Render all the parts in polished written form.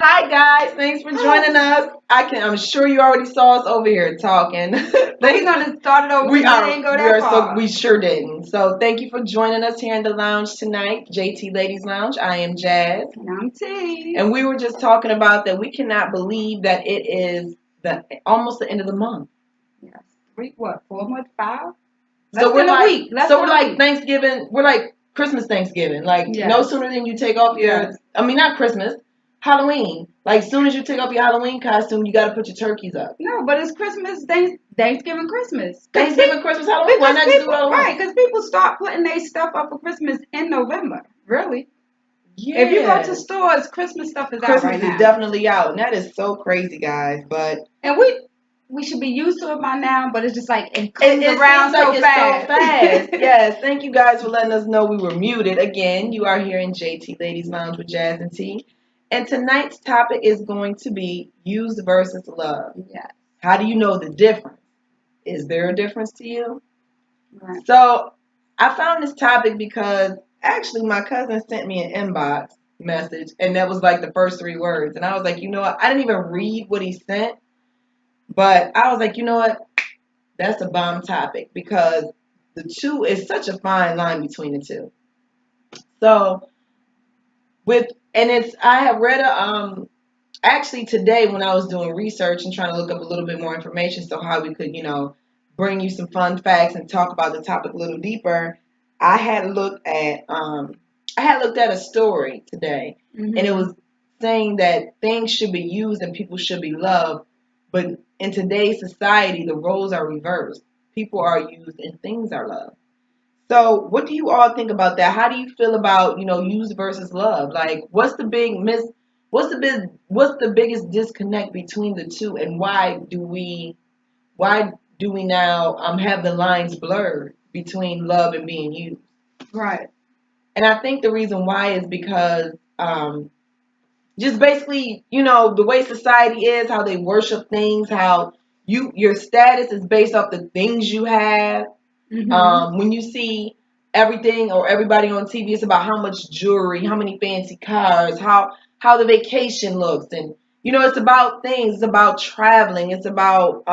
Hi guys, thanks for joining us. I'm sure you already saw us over here talking. We're gonna start it over. We We didn't go that far. we sure didn't. So thank you for joining us here in the lounge tonight, JT Ladies Lounge. I am Jazz, And I'm T. and we were just talking about that. We cannot believe that it is almost the end of the month. Yes. 4 months, 5? So Less than a week. we're like Thanksgiving. We're like Christmas, Thanksgiving. Like no Yes. sooner than you take off your. Yes. I mean, not Christmas. Halloween. Like soon as you take off your Halloween costume, you got to put your turkeys up. No, but it's Christmas, Thanksgiving, Christmas. Thanksgiving, Christmas, Halloween. Why not just do it all at once? Right, because people start putting their stuff up for Christmas in November. Really? Yeah. If you go to stores, Christmas stuff is out Christmas right is now. definitely out, and that is so crazy, guys. But And we should be used to it by now, but it's just like it comes it around seems like so it's fast. so fast. Yes, thank you guys for letting us know we were muted again. You are here in JT Ladies Lounge with Jazz and T. And tonight's topic is going to be used versus love. Yes. How do you know the difference? Is there a difference to you? Right. So I found this topic because actually my cousin sent me an inbox message, and that was like the first 3 words. And I was like, you know what? I didn't even read what he sent, but I was like, you know what? That's a bomb topic because the two is such a fine line between the two. So I have read actually today when I was doing research and trying to look up a little bit more information so how we could, bring you some fun facts and talk about the topic a little deeper. I had looked at a story today, and it was saying that things should be used and people should be loved, but in today's society the roles are reversed. People are used and things are loved. So, what do you all think about that? How do you feel about, use versus love? Like, what's the biggest disconnect between the two, and why do we now have the lines blurred between love and being used? Right. And I think the reason why is because just basically, the way society is, how they worship things, how your status is based off the things you have. When you see everything or everybody on TV, it's about how much jewelry, how many fancy cars, how the vacation looks, and it's about things. It's about traveling. It's about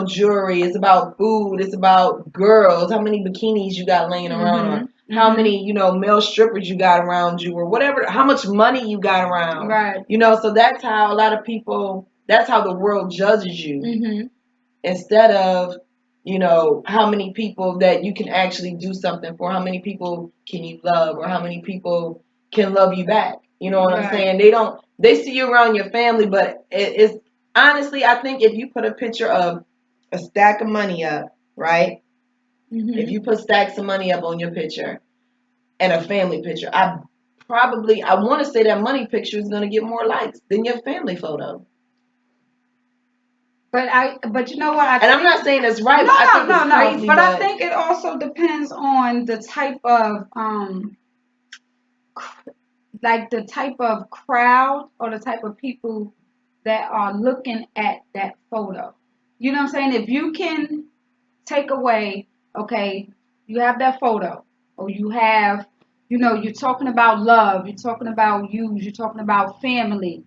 jewelry. It's about food. It's about girls. How many bikinis you got laying around, or how many male strippers you got around you, or whatever. How much money you got around. Right. So that's how a lot of people. That's how the world judges you instead of how many people that you can actually do something for, how many people can you love, or how many people can love you back. You know what I'm saying? They see you around your family, but it's honestly, I think if you put a picture of a stack of money up, right? If you put stacks of money up on your picture and a family picture, I want to say that money picture is going to get more likes than your family photo. But you know what? I'm not saying that's right. No, I think no, it's no, crazy, no. But I think it also depends on the type of like the type of crowd or the type of people that are looking at that photo. You know what I'm saying? If you can take away, okay, you have that photo, or you have, you're talking about love, you're talking about you're talking about family.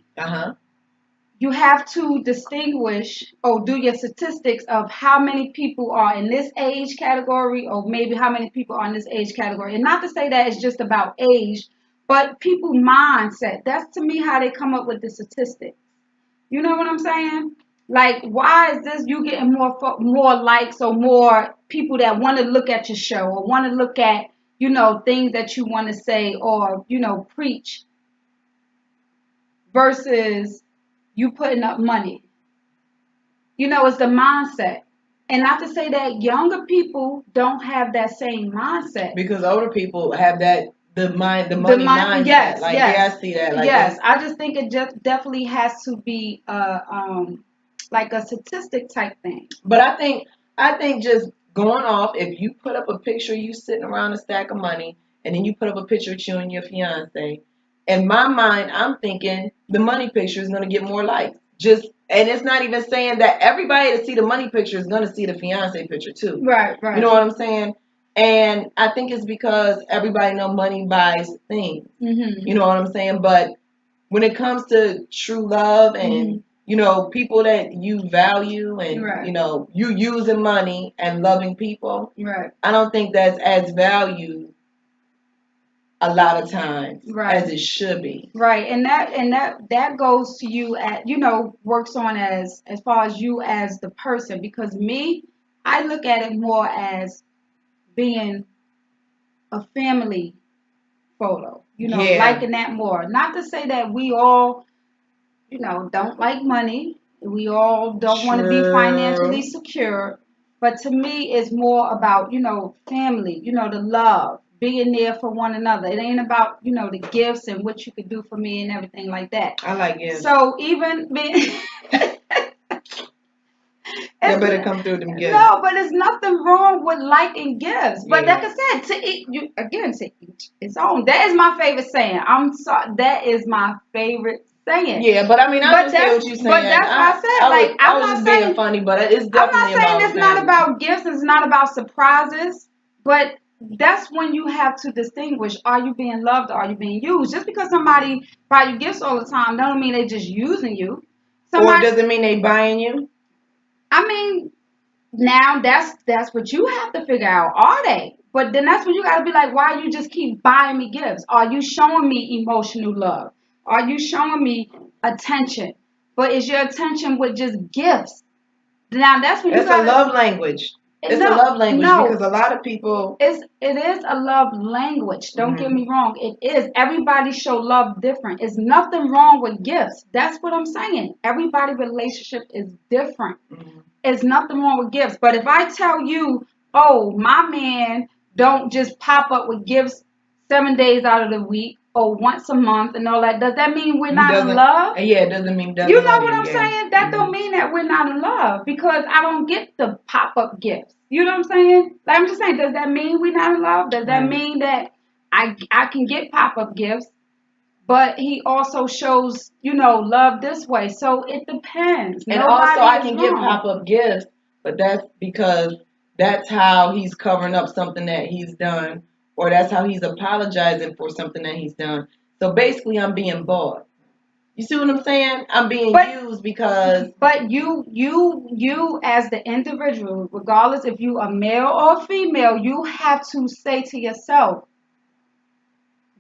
You have to distinguish or do your statistics of how many people are in this age category, or maybe how many people are in this age category. And not to say that it's just about age, but people mindset. That's to me how they come up with the statistics. You know what I'm saying? Like, why is this you getting more likes or more people that want to look at your show or want to look at, things that you want to say or, preach versus you putting up money? It's the mindset. And not to say that younger people don't have that same mindset. Because older people have the money mindset. Yes, like, yes. yeah, I see that. Like, yes, I just think it just definitely has to be like a statistic type thing. But I think just going off, if you put up a picture you sitting around a stack of money, and then you put up a picture of you and your fiance, in my mind, I'm thinking the money picture is going to get more likes. And it's not even saying that everybody that see the money picture is going to see the fiance picture too. Right, right. You know what I'm saying? And I think it's because everybody know money buys things. You know what I'm saying? But when it comes to true love and Mhm. people that you value and Right. you using money and loving people, Right. I don't think that's as valued a lot of times Right. as it should be. Right, and that goes to you at works on as far as you as the person, because me, I look at it more as being a family photo, Yeah, liking that more. Not to say that we all, don't like money, we all don't want to be financially true. secure, but to me, it's more about, family, the love, being there for one another. It ain't about, the gifts and what you could do for me and everything like that. I like gifts. So even being, You it's, better come through them gifts. no, but there's nothing wrong with liking gifts. But like Yeah. I said, to each its own. That is my favorite saying. I'm sorry, that is my favorite saying. Yeah, but I mean, I But understand that's what you're but saying. that's why I said, like, I was just being funny, but it's I'm not definitely saying about it's not family. about gifts, it's not about surprises, but that's when you have to distinguish: are you being loved, or are you being used? Just because somebody buy you gifts all the time, don't mean they just using you. Or Somebody, does it mean they buying you? I mean, now that's what you have to figure out. Are they? But then that's when you got to be like, why you just keep buying me gifts? Are you showing me emotional love? Are you showing me attention? But is your attention with just gifts? Now that's when you It's a gotta. love language. It's a No, love language because no. a lot of people. It is a love language. Don't get Mhm. me wrong. It is. Everybody show love different. It's nothing wrong with gifts. That's what I'm saying. Everybody relationship is different. Mhm. It's nothing wrong with gifts. But if I tell you, oh, my man don't just pop up with gifts 7 days out of the week or once a month and all that, does that mean we're He not in doesn't. love? Yeah, it doesn't mean he You doesn't know love what you. I'm Yeah. saying? That don't Mhm. mean that we're not in love, because I don't get the pop up gifts. You know what I'm saying? Like, I'm just saying, does that mean we're not in love? Does that Right. mean that I can get pop up gifts, but he also shows, love this way? So it depends. And also, Nobody I is can give wrong. pop up gifts, but that's because that's how he's covering up something that he's done, or that's how he's apologizing for something that he's done. So basically, I'm being bought. You see what I'm saying? I'm being But used because But you as the individual, regardless if you are male or female, you have to say to yourself,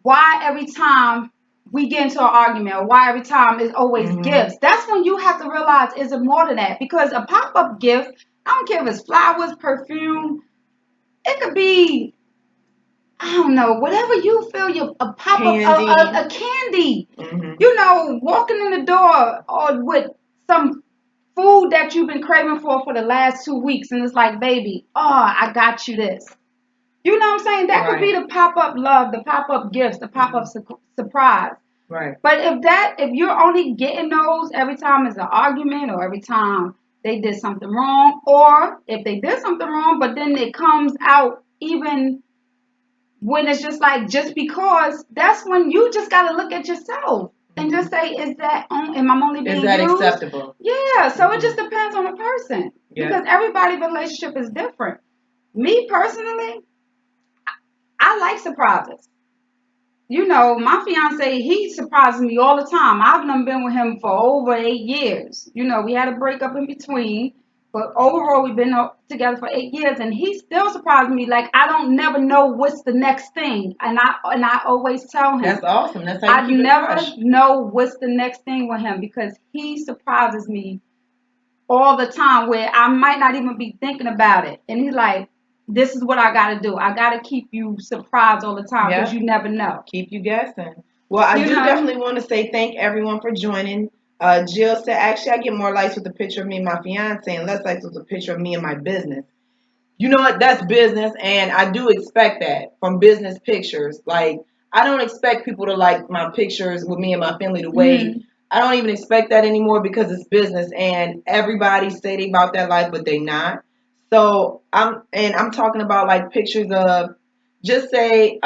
why every time we get into an argument, or why every time it's always hmm gifts? That's when you have to realize, is it more than that? Because a pop-up gift, I don't care if it's flowers, perfume, it could be, I don't know, whatever you feel, a pop-up, candy. a candy. hmm Walking in the door or with some food that you've been craving for the last 2 weeks, and it's like, baby, oh, I got you this. You know what I'm saying? That could be Right. the pop-up love, the pop-up gifts, the pop-up hmm surprise. Right. But if you're only getting those every time it's an argument, or every time they did something wrong, or if they did something wrong but then it comes out even when it's just like, just because, that's when you just got to look at yourself and hmm just say, am I only Is being that used? acceptable? Yeah, so it hmm just depends on the person, Yeah. because everybody's relationship is different. Me personally, I like surprises. My fiance, he surprises me all the time. I've done been with him for over 8 years. We had a breakup in between, but overall we've been together for 8 years, and he still surprises me. Like, I don't never know what's the next thing, and I always tell him That's awesome. That's how you I keep it never fresh. know what's the next thing with him, because he surprises me all the time where I might not even be thinking about it, and he's like, "This is what I got to do. I got to keep you surprised all the time, because Yeah. you never know." Keep you guessing. Well, I You do know. definitely want to say thank everyone for joining. Jill said, actually, I get more likes with a picture of me and my fiance and less likes with a picture of me and my business. You know what? That's business, and I do expect that from business pictures. Like, I don't expect people to like my pictures with me and my family the way Mhm. I don't even expect that anymore because it's business, and everybody say they about that life, but they not. So I'm talking about like pictures of, just say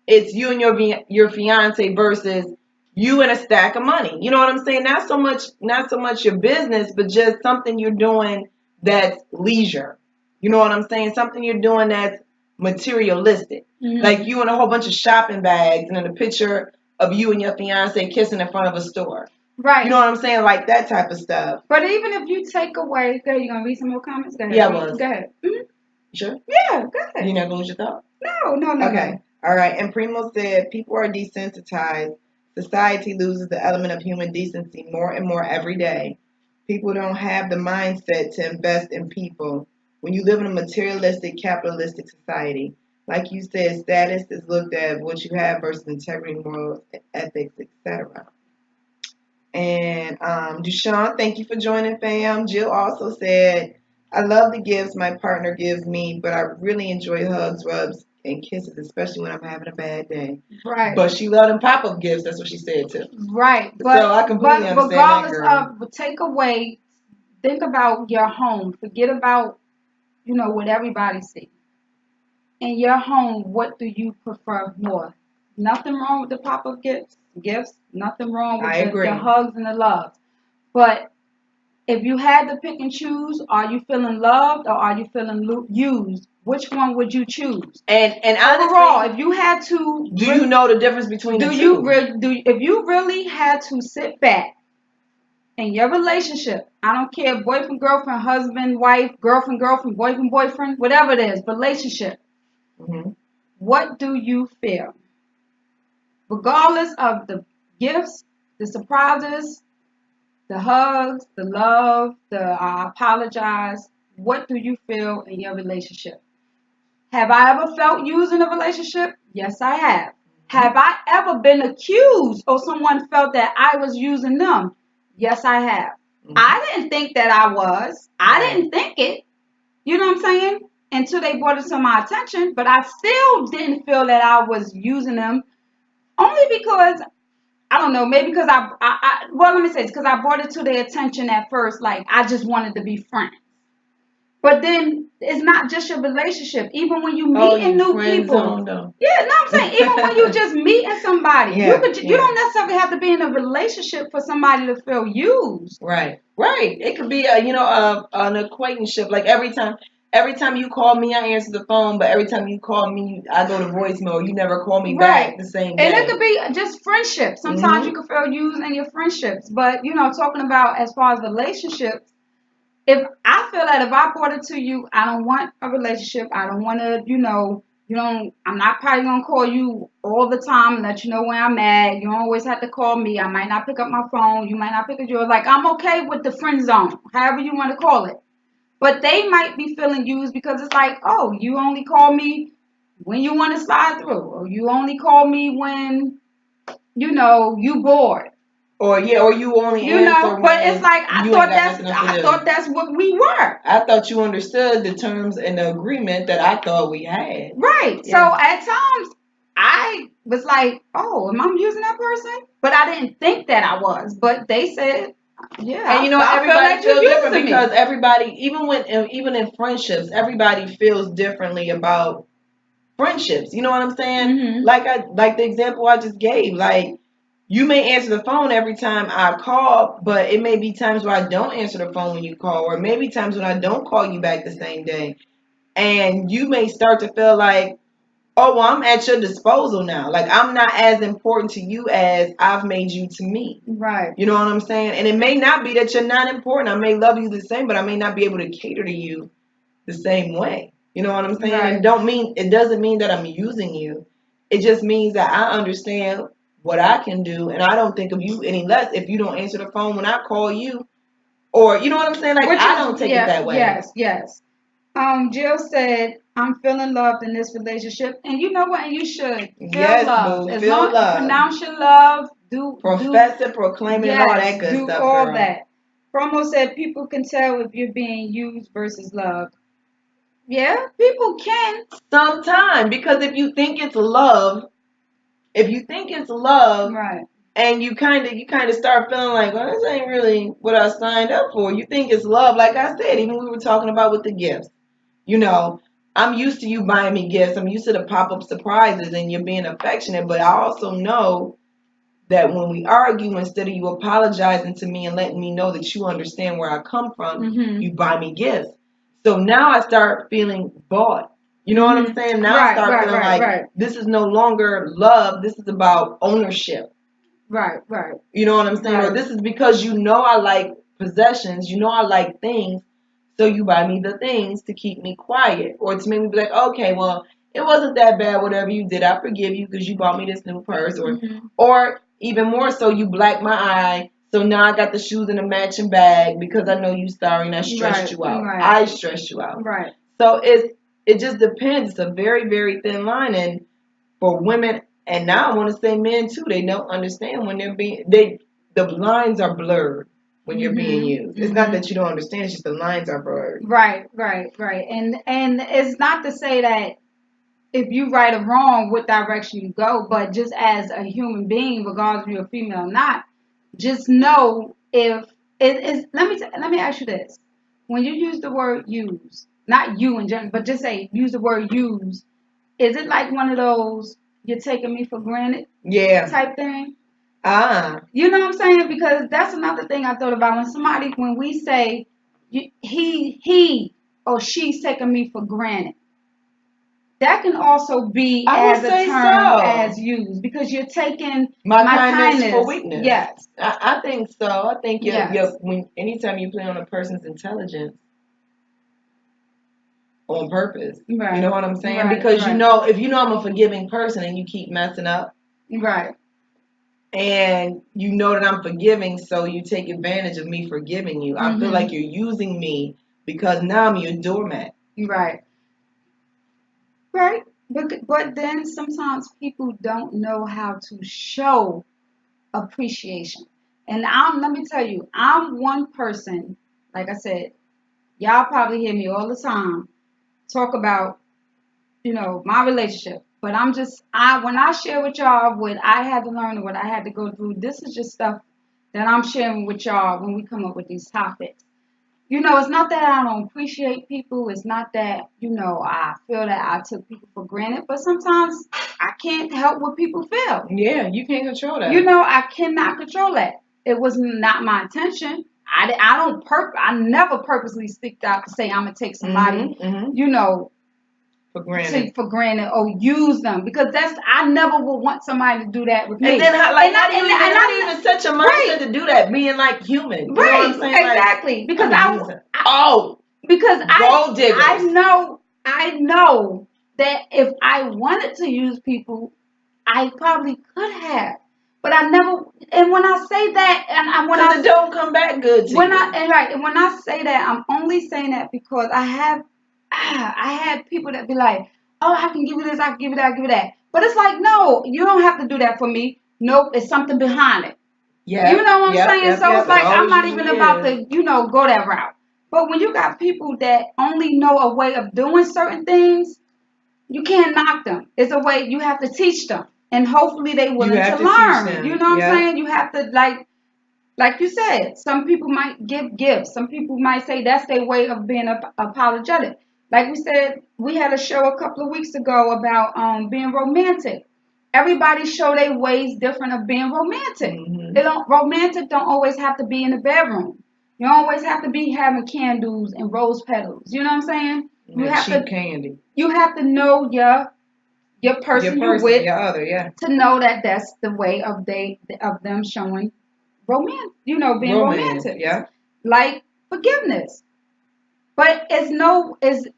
it's you and your fiance versus you and a stack of money. You know what I'm saying? Not so much your business, but just something you're doing that's leisure. You know what I'm saying? Something you're doing that's materialistic. Like Mhm. you and a whole bunch of shopping bags and in a picture of you and your fiance kissing in front of a store. Right. You know what I'm saying? Like that type of stuff. But even if you take away, go ahead, you gonna read some more comments? Go ahead. Yeah, I was. Go ahead. Mm-hmm. Sure? Yeah, go ahead. You're not going to lose your thought? No. Okay. All right. And Primo said, people are desensitized. Society loses the element of human decency more and more every day. People don't have the mindset to invest in people. When you live in a materialistic, capitalistic society, like you said, status is looked at what you have versus integrity, morals, ethics, etc. And Dushawn, thank you for joining, fam. Jill also said, I love the gifts my partner gives me, but I really enjoy hugs, rubs, and kisses, especially when I'm having a bad day. Right. But she loved them pop-up gifts. That's what she said, too. Right. But, so I completely understand regardless that, girl. of, take away, think about your home. Forget about, what everybody sees. In your home, what do you prefer more? Nothing wrong with the pop-up gifts. Nothing wrong with the hugs and the love. But if you had to pick and choose, are you feeling loved or are you feeling used? Which one would you choose? And overall, if you had to, do you know the difference between the two? If you really had to sit back in your relationship, I don't care, boyfriend, girlfriend, husband, wife, girlfriend, boyfriend, whatever it is, relationship. Mm-hmm. What do you feel? Regardless of the gifts, the surprises, the hugs, the love, the I apologize, what do you feel in your relationship? Have I ever felt used in a relationship? Yes, I have. Have I ever been accused or someone felt that I was using them? Yes, I have. Mm-hmm. I didn't think that I was. I didn't think it. You know what I'm saying? Until they brought it to my attention. But I still didn't feel that I was using them. Only because, I don't know, maybe because let me say this, because I brought it to their attention at first, like I just wanted to be friends. But then it's not just your relationship. Even when you meet new people. Yeah, no, I'm saying even when you just meeting somebody, you don't necessarily have to be in a relationship for somebody to feel used. Right. It could be an acquaintanceship. Like every time you call me, I answer the phone, but every time you call me, I go to voicemail. You never call me back the same day. And it could be just friendships. Sometimes you can feel used in your friendships. But, talking about as far as relationships, if I feel that if I brought it to you, I don't want a relationship. I don't want to, I'm not probably going to call you all the time and let you know where I'm at. You don't always have to call me. I might not pick up my phone. You might not pick up yours. Like, I'm okay with the friend zone, however you want to call it. But they might be feeling used because it's like, oh, you only call me when you want to slide through. Or you only call me when, you bored. Or you only answer but it's like I thought that's what we were. I thought you understood the terms and the agreement that I thought we had. Right. Yeah. So at times I was like, oh, am I using that person? But I didn't think that I was. But they said, yeah. And everybody feels different because everybody, even in friendships, everybody feels differently about friendships. You know what I'm saying? Mm-hmm. Like the example I just gave, like. You may answer the phone every time I call, but it may be times where I don't answer the phone when you call, or maybe times when I don't call you back the same day. And you may start to feel like, oh, well, I'm at your disposal now. Like, I'm not as important to you as I've made you to me. Right. You know what I'm saying? And it may not be that you're not important. I may love you the same, but I may not be able to cater to you the same way. You know what I'm saying? Right. It doesn't mean that I'm using you. It just means that I understand what I can do, and I don't think of you any less if you don't answer the phone when I call you, or you know what I'm saying? Like I don't take it that way. Yes. Jill said, "I'm feeling loved in this relationship," and you know what? And you should feel love. As long as you pronounce your love, profess it, proclaim it, and all that good stuff. Do all that. Promo said people can tell if you're being used versus loved. Yeah, people can sometimes, because if you think it's love. Right. And you kind of start feeling like, well, this ain't really what I signed up for. You think it's love, like I said, even we were talking about with the gifts. I'm used to you buying me gifts. I'm used to the pop-up surprises and you're being affectionate. But I also know that when we argue, instead of you apologizing to me and letting me know that you understand where I come from, mm-hmm. you buy me gifts. So now I start feeling bought. You know what I'm saying? Now I Right, start right, feeling right, like right, this is no longer love. This is about ownership. right, right, You know what I'm saying? Or right. this is because you know I like possessions. You know I like things. So you buy me the things to keep me quiet. Or to make me be like, okay, well, it wasn't that bad. Whatever you did, I forgive you because you bought me this new purse. Or even more so, you black my eye. So now I got the shoes in a matching bag because I know you sorry and I stressed Right, you out. right, I stressed you out. right. So it just depends. It's a very, very thin line. And for women, and now I want to say men too, they don't understand when the lines are blurred when you're being used. It's not that you don't understand, it's just the lines are blurred. Right, right, right. And it's not to say that if you right or wrong, what direction you go, but just as a human being, regardless if you're a female or not, just know if it is. Let me ask you this: when you use the word use, not you in general, but just say use the word use, is it like one of those you're taking me for granted Yeah. type thing? Ah. You know what I'm saying? Because that's another thing I thought about when we say he or she's taking me for granted. That can also be I would as a say term so. as used because you're taking My my kindness for weakness. Yes. I think so. I think Yes. anytime you play on a person's intelligence on purpose, you Right. know what I'm saying? Right. Because Right. if you know I'm a forgiving person and you keep messing up, Right. and you know that I'm forgiving, so you take advantage of me forgiving you. I feel like you're using me because now I'm your doormat. Right. Right. But then sometimes people don't know how to show appreciation. And let me tell you, I'm one person, like I said, y'all probably hear me all the time talk about, my relationship. But when I share with y'all what I had to learn and what I had to go through, this is just stuff that I'm sharing with y'all when we come up with these topics. It's not that I don't appreciate people. It's not that, I feel that I took people for granted. But sometimes I can't help what people feel. Yeah, you can't control that. I cannot control that. It was not my intention. I never purposely sticked out to say I'm going to take somebody, for granted or use them because I never would want somebody to do that with me. And then not even such a mindset to do that, being like human. You know what I'm saying? Exactly. Like, because I know that if I wanted to use people, I probably could have. But I never, and when I say that, it don't come back good to you. And when I say that, I'm only saying that because I had people that be like, oh, I can give you this, I can give you that, I can give you that. But it's like, no, you don't have to do that for me. Nope, it's something behind it. Yeah. You know what I'm saying? So it's like, I'm not even about to, go that route. But when you got people that only know a way of doing certain things, you can't knock them. It's a way you have to teach them. And hopefully they willing to learn. You know what I'm saying? You have to like you said, some people might give gifts. Some people might say that's their way of being apologetic. Like we said, we had a show a couple of weeks ago about being romantic. Everybody show their ways different of being romantic. Romantic don't always have to be in the bedroom. You don't always have to be having candles and rose petals. You know what I'm saying? Candy. You have to know your person you're with, your other, to know that that's the way of them showing romance. Being romantic. Yeah. Like forgiveness. But it's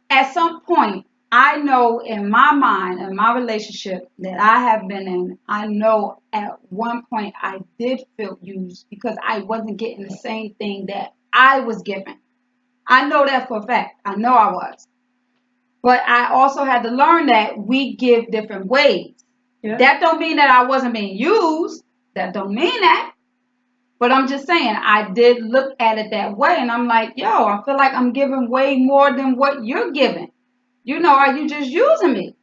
at some point I know in my mind, in my relationship that I have been in, I know at one point I did feel used because I wasn't getting the same thing that I was given. I know that for a fact. I know I was. But I also had to learn that we give different ways. Yeah. That don't mean that I wasn't being used. That don't mean that. But I'm just saying, I did look at it that way. And I'm like, yo, I feel like I'm giving way more than what you're giving. Are you just using me?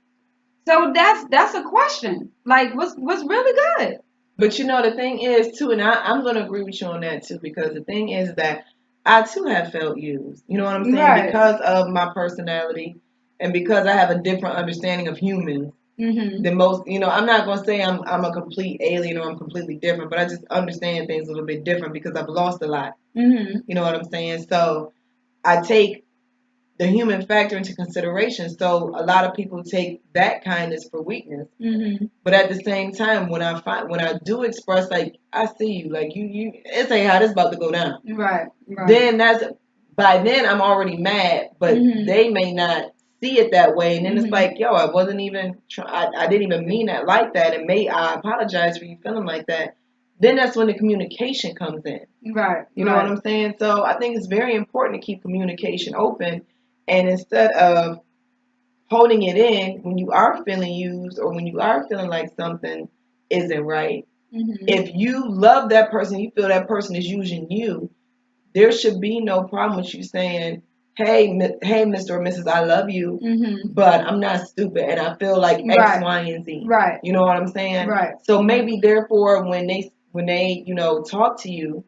So that's a question. Like, what's really good? But the thing is, too, and I'm going to agree with you on that, too, because the thing is that I, too, have felt used. You know what I'm saying? Right. Because of my personality and because I have a different understanding of humans than most. I'm not going to say I'm a complete alien or I'm completely different, but I just understand things a little bit different because I've lost a lot. You know what I'm saying? So I take the human factor into consideration. So a lot of people take that kindness for weakness. Mm-hmm. But at the same time, when I do express like I see you, like you, it's ain't how this about to go down. Right. Right. Then by then I'm already mad, but Mm-hmm. they may not see it that way, and then it's Mm-hmm. like, yo, I wasn't even, I didn't even mean that like that, and I apologize for you feeling like that. Then that's when the communication comes in. Right. You know what I'm saying? So I think it's very important to keep communication open, and instead of holding it in when you are feeling used or when you are feeling like something isn't right. Mm-hmm. If you love that person, you feel that person is using you, there should be no problem with you saying, hey, Mr. or Mrs. I love you, Mm-hmm. but I'm not stupid and I feel like X, Right. Y, and Z. Right. You know what I'm saying? Right. So maybe therefore when they talk to you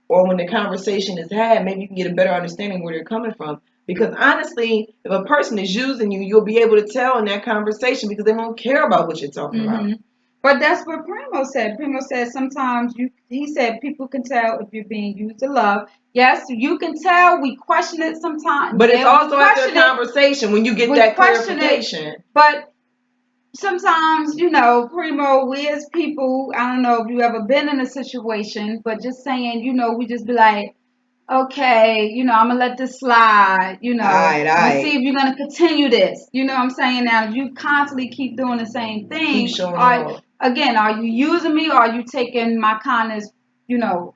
or when the conversation is had, maybe you can get a better understanding where they're coming from. Because honestly, if a person is using you, you'll be able to tell in that conversation because they won't care about what you're talking about. Mm-hmm. But that's what Primo said. Primo said sometimes he said people can tell if you're being used to love. Yes, you can tell. We question it sometimes. But it's Yeah, we also after the question it. conversation when you get We that question it. clarification. But sometimes, Primo, we as people, I don't know if you ever been in a situation, but just saying, we just be like, okay, I'm gonna let this slide, Alright. I'm gonna see if you're gonna continue this. You know what I'm saying? Now, if you constantly keep doing the same Keep thing, showing off. again, are you using me or are you taking my kindness,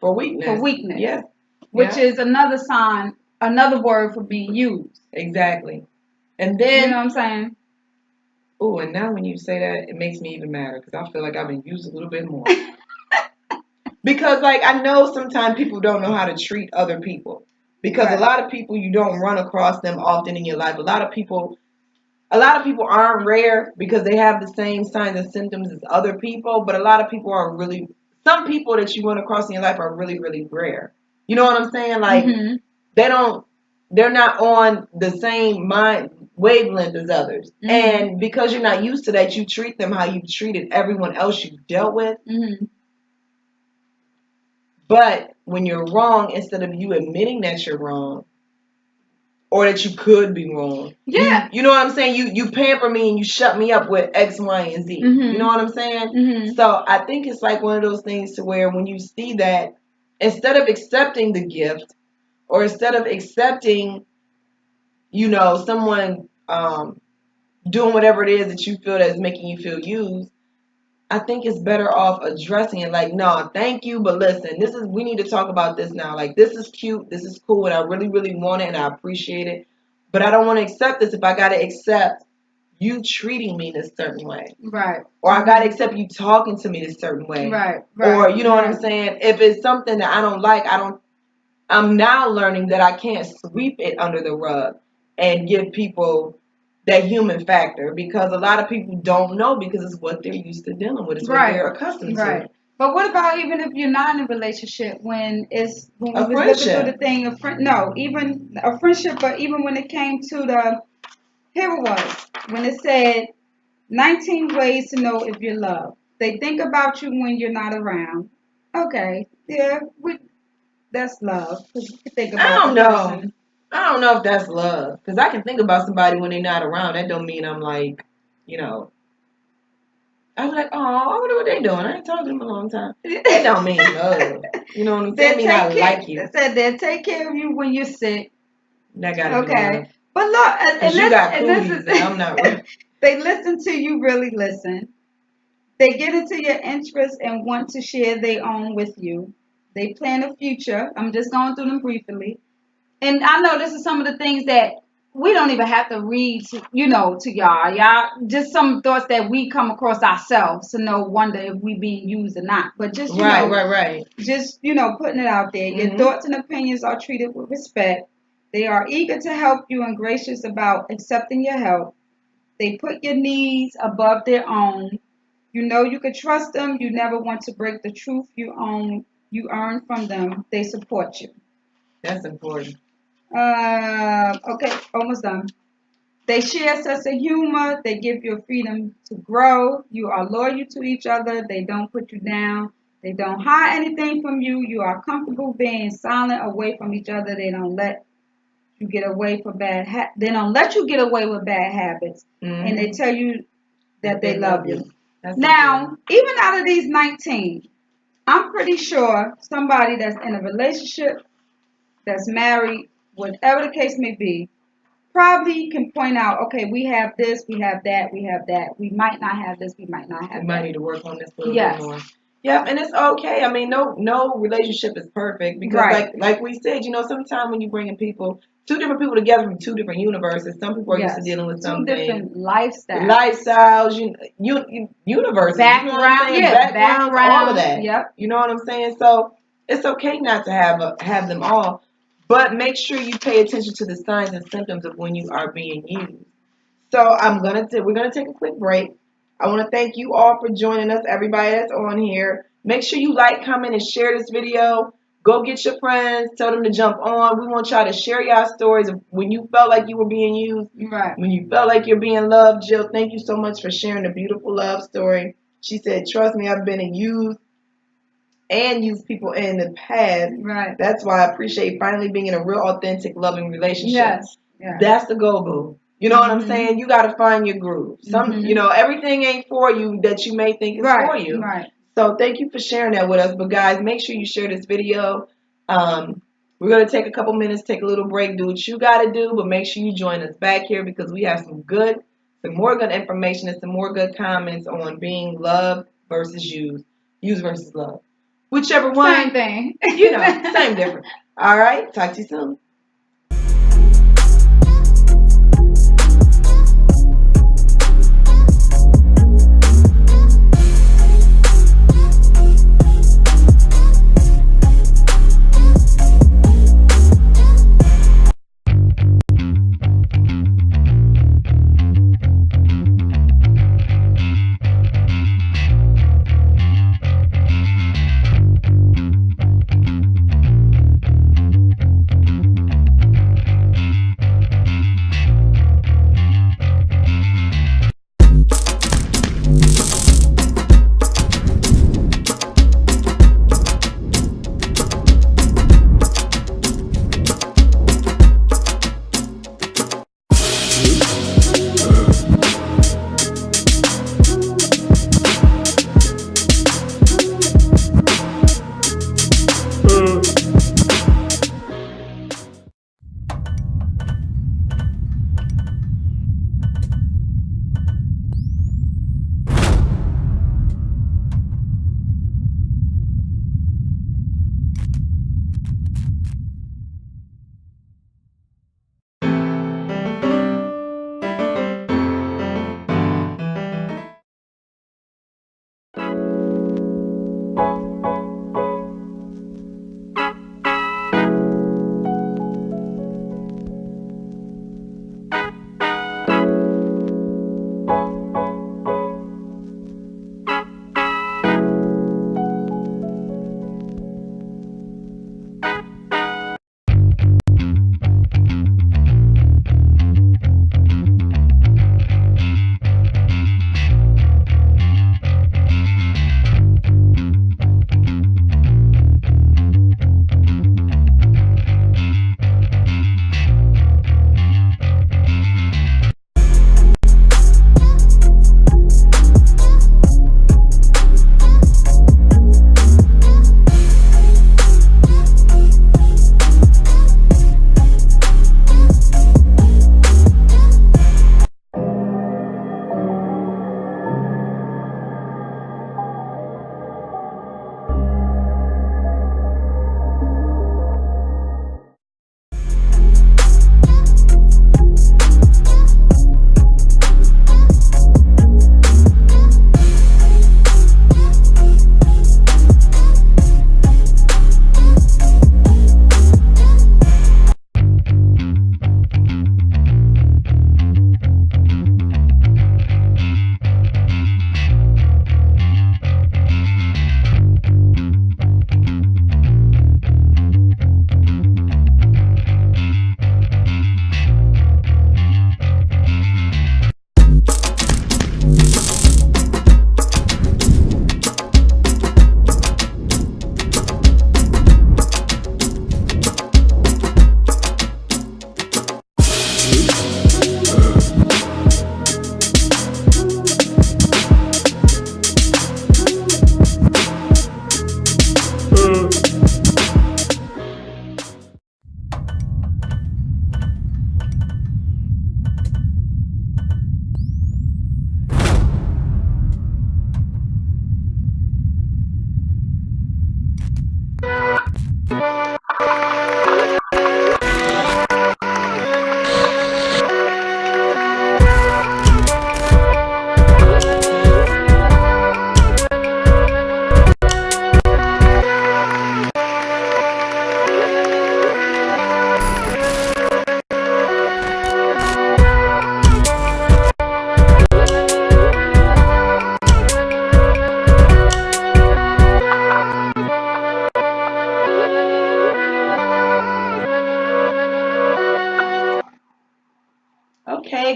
For weakness. Yes. Which Yeah. is another sign, another word for being used. Exactly. And You know then, what I'm saying? oh, and now when you say that, it makes me even madder because I feel like I've been used a little bit more. Because, like, I know sometimes people don't know how to treat other people. Because a Right. lot of people, you don't run across them often in your life. A lot of people aren't rare because they have the same signs and symptoms as other people. But a lot of people some people that you run across in your life are really, really rare. You know what I'm saying? Like, Mm-hmm. they're not on the same mind wavelength as others. Mm-hmm. And because you're not used to that, you treat them how you've treated everyone else you've dealt with. Mm-hmm. But when you're wrong, instead of you admitting that you're wrong or that you could be wrong, Yeah. you know what I'm saying? You pamper me and you shut me up with X, Y, and Z. Mm-hmm. You know what I'm saying? Mm-hmm. So I think it's like one of those things to where when you see that, instead of accepting the gift or instead of accepting, someone doing whatever it is that you feel that's making you feel used, I think it's better off addressing it like, no, thank you, but listen, we need to talk about this now. Like, this is cute, this is cool, and I really, really want it, and I appreciate it. But I don't want to accept this if I got to accept you treating me this certain way. Right. Or I got to accept you talking to me this certain way. Right. Or, you know what I'm saying? If it's something that I don't like, I'm now learning that I can't sweep it under the rug and give people that human factor because a lot of people don't know because it's what they're used to dealing with. It's what they're accustomed to. But what about even if you're not in a relationship when we was looking through the thing of even a friendship, but even when it came to here it was when it said 19 ways to know if you're loved. They think about you when you're not around. Okay, yeah, that's love. 'Cause you can think about I don't the know. person. I don't know if that's love because I can think about somebody when they're not around. That don't mean I'm like, you know. I'm like, oh, I wonder what they doing. I ain't talked to them in a long time. That don't mean love. You know what I'm saying? I like you. Said they'll take care of you when you're sick. That gotta be love. But look, Because you got cooties and I'm not. They listen to you, really listen. They get into your interests and want to share their own with you. They plan a future. I'm just going through them briefly. And I know this is some of the things that we don't even have to read, to y'all. Y'all, just some thoughts that we come across ourselves to wonder if we being used or not. But just, right. Just, putting it out there. Your thoughts and opinions are treated with respect. They are eager to help you and gracious about accepting your help. They put your needs above their own. You know you can trust them. You never want to break the truth you earn from them. They support you. That's important. Okay, almost done. They share a sense of humor. They give you a freedom to grow. You are loyal to each other. They don't put you down. They don't hide anything from you. You are comfortable being silent away from each other. They don't let You get away from they don't let you get away with bad habits, and they tell you that they love you. That's now, even out of these 19, I'm pretty sure somebody that's in a relationship, that's married, whatever the case may be, probably can point out, okay, we have this, we have that, we have that. We might not have this, we might not have that. We might need to work on this a little bit more. Yeah, and it's okay. I mean, no relationship is perfect because, like we said, sometimes when you bring in two different people together from two different universes, some people are used to dealing with something. Two different lifestyles. Universes. Background, all of that. Yep. You know what I'm saying? So it's okay not to have them all, but make sure you pay attention to the signs and symptoms of when you are being used. So we're gonna take a quick break. I want to thank you all for joining us, everybody that's on here. Make sure you like, comment, and share this video. Go get your friends. Tell them to jump on. We want y'all to share y'all stories of when you felt like you were being used. Right. When you felt like you're being loved. Jill, thank you so much for sharing the beautiful love story. She said, trust me, I've been used and used people in the past. Right. That's why I appreciate finally being in a real, authentic, loving relationship. Yes. That's the goal, boo. You know what I'm saying? You got to find your groove. Everything ain't for you that you may think is for you. Right. So thank you for sharing that with us. But guys, make sure you share this video. We're going to take a couple minutes, take a little break, do what you got to do. But make sure you join us back here because we have some more good information and some more good comments on being loved versus used. Used versus love. Whichever one. Same thing. Same difference. All right. Talk to you soon.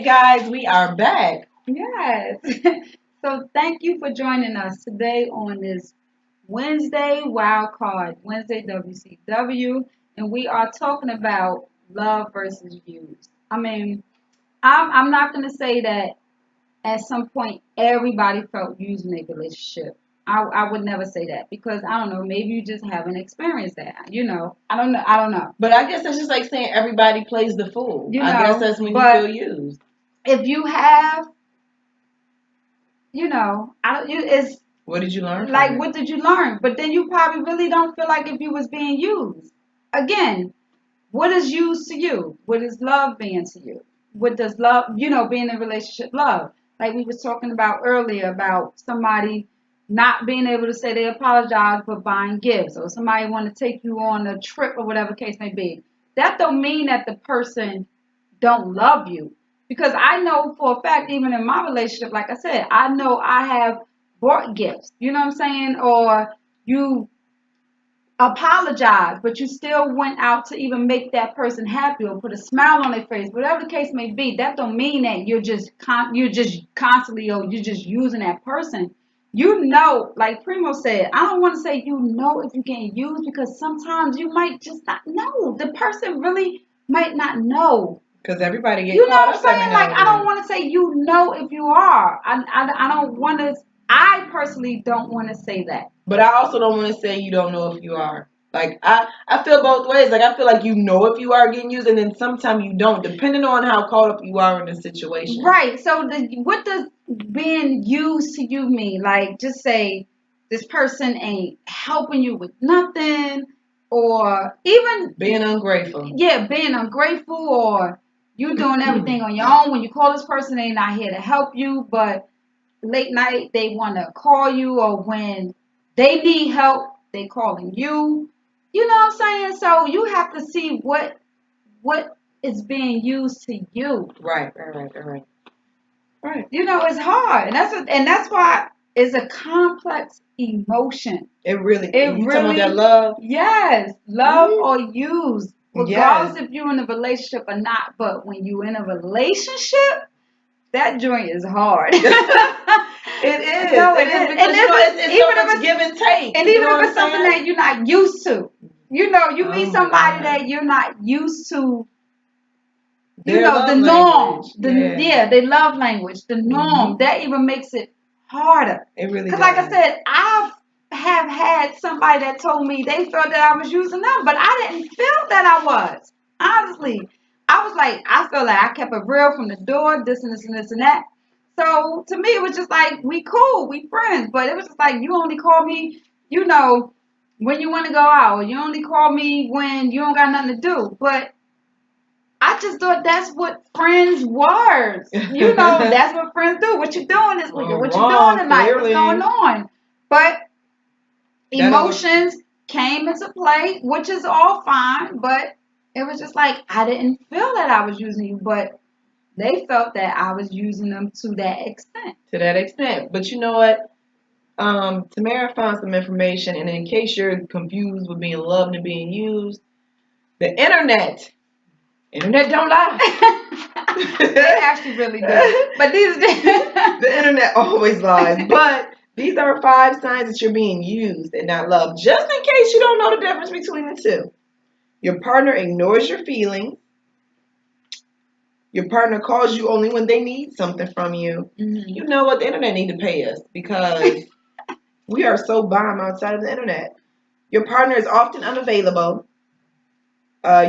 right, guys, we are back. Yes. So thank you for joining us today on this Wednesday Wild Card, Wednesday WCW, and we are talking about love versus use. I mean, I'm not going to say that at some point everybody felt used in a relationship. I would never say that because I don't know, maybe you just haven't experienced that. I don't know. I don't know. But I guess that's just like saying everybody plays the fool. You I guess know, that's when you but feel used. if you have, I don't. It's What did you learn from like, it? what did you learn? But then you probably really don't feel like if you was being used. Again, what is used to you? What is love being to you? What does love, being in a relationship love? Like we was talking about earlier about somebody not being able to say they apologize for buying gifts or somebody want to take you on a trip or whatever case may be. That don't mean that the person don't love you. Because I know for a fact, even in my relationship, like I said, I know I have bought gifts. You know what I'm saying? Or you apologize, but you still went out to even make that person happy or put a smile on their face, whatever the case may be. That don't mean that you're just constantly or you're just using that person. Like Primo said, I don't want to say if you're getting used because sometimes you might just not know. The person really might not know. Because everybody get You know caught what I'm up every saying? now Like and I don't then. want to say if you are. I don't want to. I personally don't want to say that. But I also don't want to say you don't know if you are. Like I feel both ways. Like I feel like you know if you are getting used, and then sometimes you don't, depending on how caught up you are in the situation. Right. So what does being used to you mean? Like just say this person ain't helping you with nothing, or even Being ungrateful. being ungrateful, or you doing everything on your own. When you call this person, they not here to help you, but late night they want to call you, or when they need help, they calling you. You know what I'm saying? So you have to see what is being used to you. Right. Right. It's hard, and that's why it's a complex emotion. It really. It You talking about really, that love? yes, love or use, Yes. regardless if you're in a relationship or not. But when you're in a relationship, that joint is hard. It is. No, It it is is, because it's so much give and take. and You even know if what it's I'm something saying? that you're not used to, you Oh meet my somebody God. that you're not used to. Their The love norm, language. Yeah. the love language, the norm, Mhm. that even makes it harder. It really Because, does. like I said, I have had somebody that told me they felt that I was using them, but I didn't feel that I was. Honestly, I was like, I felt like I kept it real from the door, this and this and this and that. So to me, it was just like, we cool, we friends, but it was just like, you only call me, when you want to go out, or you only call me when you don't got nothing to do. But I just thought that's what friends were. That's what friends do. What you doing this weekend? What you doing Wrong, tonight? What's clearly. going on? But That don't look. emotions came into play, which is all fine. But it was just like I didn't feel that I was using you, but they felt that I was using them to that extent. To that extent. But you know what? Tamara found some information, and in case you're confused with being loved and being used, the internet don't lie. They actually really do. But The internet always lies. But these are 5 signs that you're being used and not loved. Just in case you don't know the difference between the two. Your partner ignores your feelings. Your partner calls you only when they need something from you. Mhm. You know what? The internet need to pay us because we are so bomb outside of the internet. Your partner is often unavailable.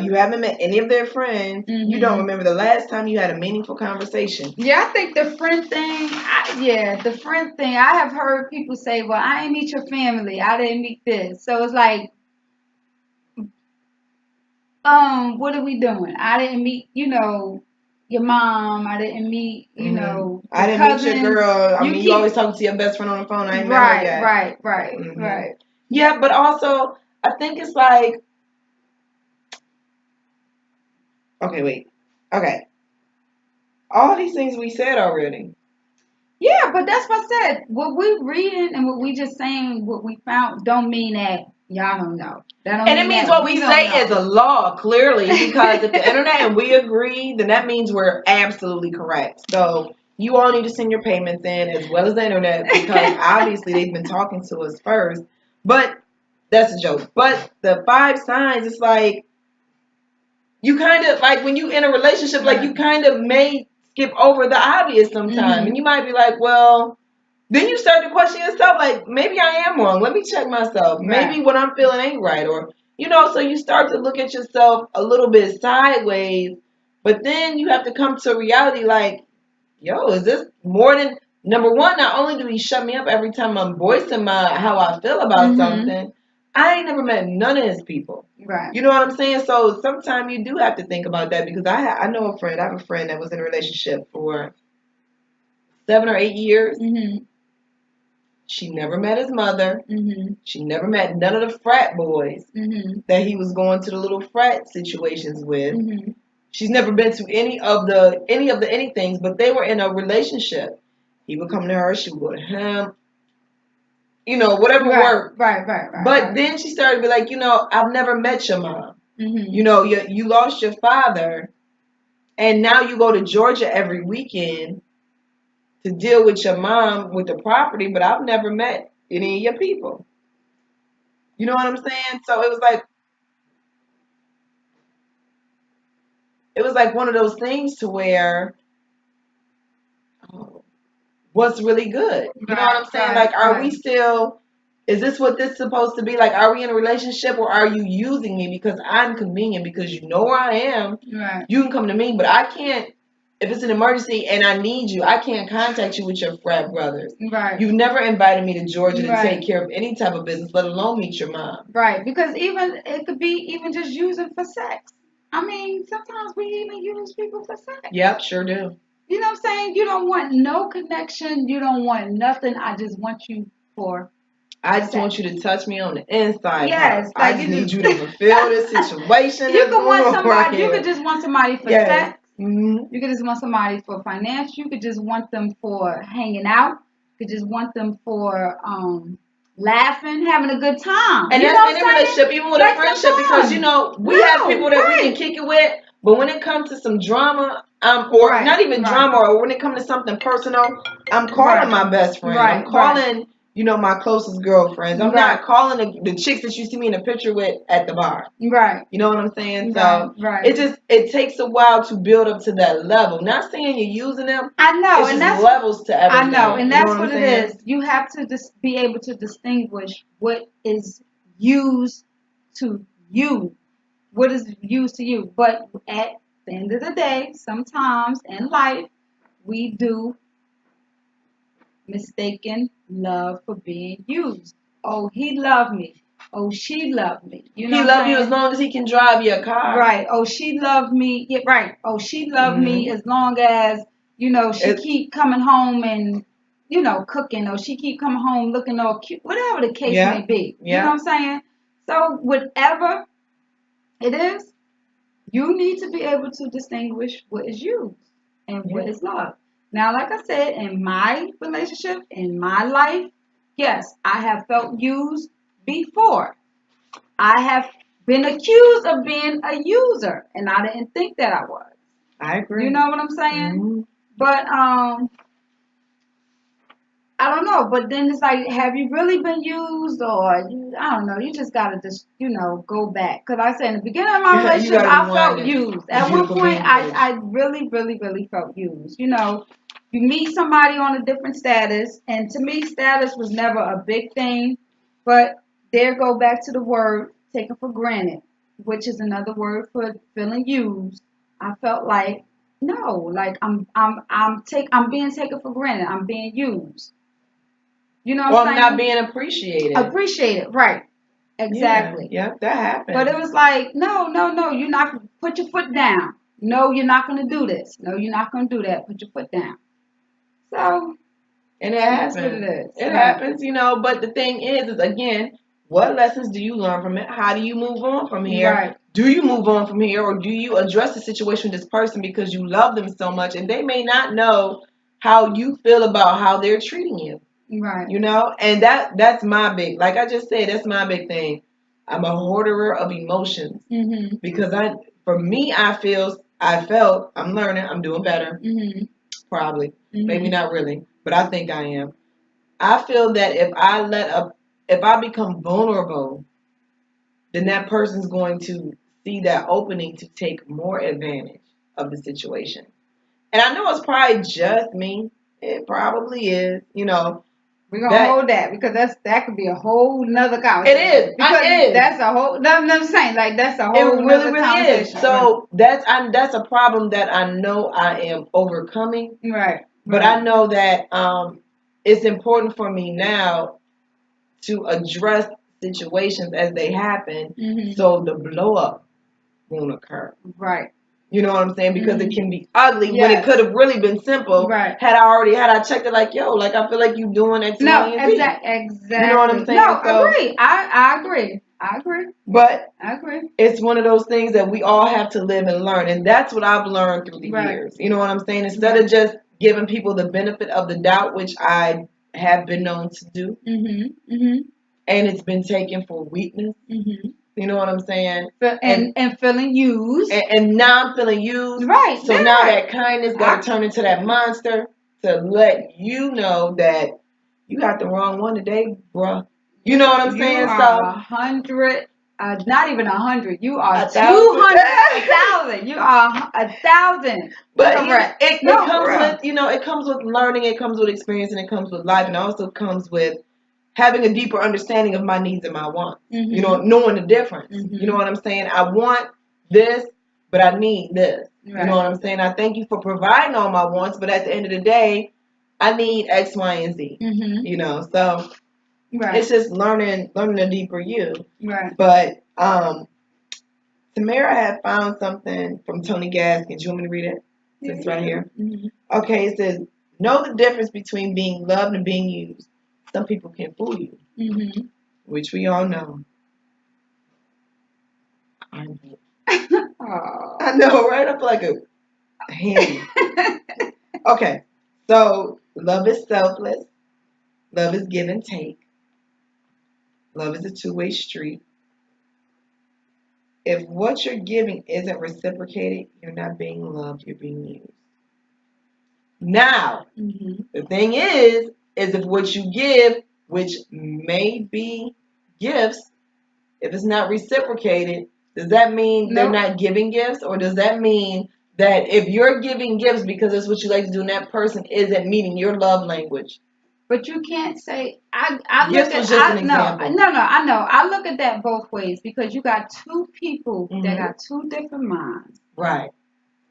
You haven't met any of their friends. You don't remember the last time you had a meaningful conversation. Yeah, I think the friend thing, the friend thing, I have heard people say, well, I didn't meet your family. I didn't meet this. So it's like, what are we doing? I didn't meet, your mom. I didn't meet, I your didn't meet your cousins. girl. I mean, you always talking to your best friend on the phone. I ain't met her yet. Right. Yeah, but also, I think it's like, okay, wait. Okay. All these things we said already. Yeah, but that's what I said. What we reading and what we just saying, what we found, don't mean that Y'all don't know. That don't And it mean means that what we don't say know. is a law, clearly, because if the internet and we agree, then that means we're absolutely correct. So you all need to send your payments in as well as the internet because obviously they've been talking to us first. But that's a joke. But the 5 signs, it's like you kind of like when you in a relationship, like you kind of may skip over the obvious sometime, and you might be like, well. Then you start to question yourself, like, maybe I am wrong. Let me check myself. Maybe what I'm feeling ain't right. Or, so you start to look at yourself a little bit sideways. But then you have to come to reality, like, yo, is this more than, number one, not only do he shut me up every time I'm voicing how I feel about something, I ain't never met none of his people. Right. You know what I'm saying? So sometimes you do have to think about that because I know a friend. I have a friend that was in a relationship for 7 or 8 years. She never met his mother. She never met none of the frat boys that he was going to the little frat situations with. She's never been to any of the anythings, but they were in a relationship. He would come to her, she would go to him. Whatever worked. Right. But then she started to be like, I've never met your mom. You lost your father, and now you go to Georgia every weekend to deal with your mom with the property, but I've never met any of your people. You know what I'm saying? So it was like one of those things to where what's really good. You know what I'm saying? Like, are we still, is this what this is supposed to be? Like, are we in a relationship or are you using me because I'm convenient because you know where I am? Right. You can come to me, but I can't. If it's an emergency and I need you, I can't contact you with your frat brothers. Right. You've never invited me to Georgia to take care of any type of business, let alone meet your mom. Right. Because it could be even just using for sex. I mean, sometimes we even use people for sex. Yep, sure do. You know what I'm saying? You don't want no connection. You don't want nothing. I just want you for I just want you to touch me on the inside. Yes. I just need you to fulfill this situation. You could want somebody. You could just want somebody for sex. You could just want somebody for finance. You could just want them for hanging out. You could just want them for laughing, having a good time. And that's any relationship, even with a friendship, because we have people that we can kick it with, but when it comes to some drama, or not even drama, or when it comes to something personal, I'm calling my best friend. I'm calling, my closest girlfriends. I'm not calling the chicks that you see me in a picture with at the bar. Right. You know what I'm saying? So it takes a while to build up to that level. Not saying you're using them. I know, it's just levels to everything. I know, and that's what it is. You have to just be able to distinguish what is used to you, what is used to you. But at the end of the day, sometimes in life, we do mistaken love for being used. Oh, he loved me. Oh, she loved me. He loved you as long as he can drive your car. Right. Oh, she loved me. Yeah, right. Oh, she loved me as long as, she keep coming home and, cooking. Or she keep coming home looking all cute. Whatever the case may be. You know what I'm saying? So whatever it is, you need to be able to distinguish what is used and what is love. Now, like I said, in my relationship, in my life, yes, I have felt used before. I have been accused of being a user, and I didn't think that I was. I agree. You know what I'm saying? But I don't know. But then it's like, have you really been used, or I don't know? You just gotta just go back. Because I said in the beginning of my relationship, I felt used. At one point, I really, really, really felt used. You meet somebody on a different status, and to me, status was never a big thing. But there go back to the word taken for granted, which is another word for feeling used. I felt like no, like I'm being taken for granted. I'm being used. You know what I'm saying? I'm not being appreciated. Appreciated, right? Exactly. Yeah, that happened. But it was like, no, you're not. Put your foot down. No, you're not going to do this. No, you're not going to do that. Put your foot down. So, and it happens. That's what it is. It happens, But the thing is again, what lessons do you learn from it? How do you move on from here? Right. Do you move on from here, or do you address the situation with this person because you love them so much, and they may not know how you feel about how they're treating you? Right. And that's my big, like I just said, that's my big thing. I'm a hoarder of emotions Mm-hmm. because I felt, I'm learning, I'm doing better, Mm-hmm. probably, maybe Mm-hmm. not really, but I think I am. I feel that if I become vulnerable, then that person's going to see that opening to take more advantage of the situation. And I know it's probably just me. It probably is, We're gonna that hold that because that could be a whole nother it conversation. is. Because It is. that's a whole. No, I'm saying like that's a It whole really, nother really is. conversation. So that's a problem that I know I am overcoming. Right. But Right. I know that it's important for me now to address situations as they happen, Mm-hmm. so the blow up won't occur. Right. You know what I'm saying? Because it Mm-hmm. can be ugly when it Yes. could have really been simple. Right. Had I checked it like, yo, like I feel like you doing X, Y, No. and Z. Exactly. You know what I'm saying? No. So, Agree. I agree. I agree. but I agree. it's one of those things that we all have to live and learn. And that's what I've learned through the Right. years. You know what I'm saying? Instead Right. of just giving people the benefit of the doubt, which I have been known to do, Mm-hmm. Mm-hmm. and it's been taken for weakness. Mm-hmm. You know what I'm saying? And feeling used. And now I'm feeling used. Right. So Yeah. now that kindness got to turn into that monster to let you know that you got the wrong one today, bruh. You know what I'm You saying? are So 100, not even 100. You are 1,000. 200, 1,000. You are 1,000. But Correct. it No, comes for real. with, it comes with learning, it comes with experience, and it comes with life, and it also comes with having a deeper understanding of my needs and my wants. Mm-hmm. Knowing the difference. Mm-hmm. You know what I'm saying? I want this, but I need this. Right. You know what I'm saying? I thank you for providing all my wants, but at the end of the day, I need X, Y, and Z. Mm-hmm. So Right. it's just learning a deeper you. Right. But Tamara had found something from Tony Gaskins. You want me to read it? It's right here. Mm-hmm. Okay, it says, know the difference between being loved and being used. Some people can fool you, Mm-hmm. which we all know. I know, Oh. I know, right? I feel like a hand. Okay, so love is selfless. Love is give and take. Love is a two-way street. If what you're giving isn't reciprocated, you're not being loved, you're being used. Now, Mm-hmm. the thing is if what you give, which may be gifts, if it's not reciprocated, does that mean they're Nope. not giving gifts? Or does that mean that if you're giving gifts because it's what you like to do and that person isn't meeting your love language? But you can't say I Gifts look at was just an no example. no no I know I look at that both ways because you got two people that Mhm. got two different minds Right.